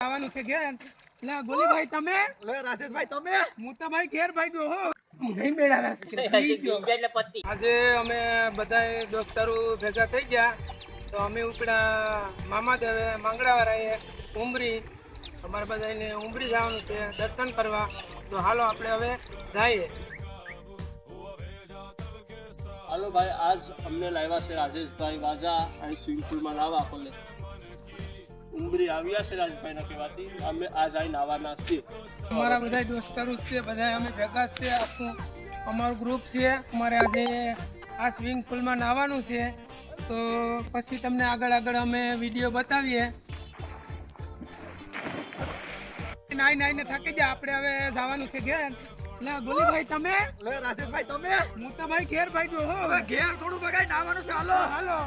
આવવાનું છે ઘેર. લે ગોલીભાઈ તમે, લે રાજેશભાઈ તમે, હું તો ભાઈ ઘેર ભાઈ ગયો હો. નહીં મેળાના છે. આજે અમે બધાય દોસ્તારો ભેગા થઈ ગયા તો અમે ઉપડા મામા દેવે માંગડાવાળાએ ઉમરી અમારે બધાને ઉમરી જવાનું છે દર્શન કરવા. તો હાલો આપણે હવે જઈએ. હાલો ભાઈ, આજ અમને લાવ્યા છે રાજેશભાઈ વાજા અહીં સ્વિમિંગ પુલમાં લાવવા ખોલે ઉમરી આવ્યા છે રાજેશભાઈ ના કહેવાથી અમે આજ અહીં નાવાના છીએ. અમારા બધા દોસ્તારો છે, બધા અમે ભેગા છે, આખું અમારું ગ્રુપ છે. અમારે આજે આ સ્વિમિંગ પુલમાં નાહવાનું છે તો પછી તમને આગળ અમે વિડીયો બતાવીએ. નાઈને થાકી જાય આપણે હવે જવાનું છે ઘેર. લે ગોલીભાઈ તમે, લે રાજેશભાઈ તમે, હું તો ભાઈ ઘેર ભાઈ ગયો હો. હવે ઘેર થોડું બગાઈ નાવાનું છે. હાલો હાલો.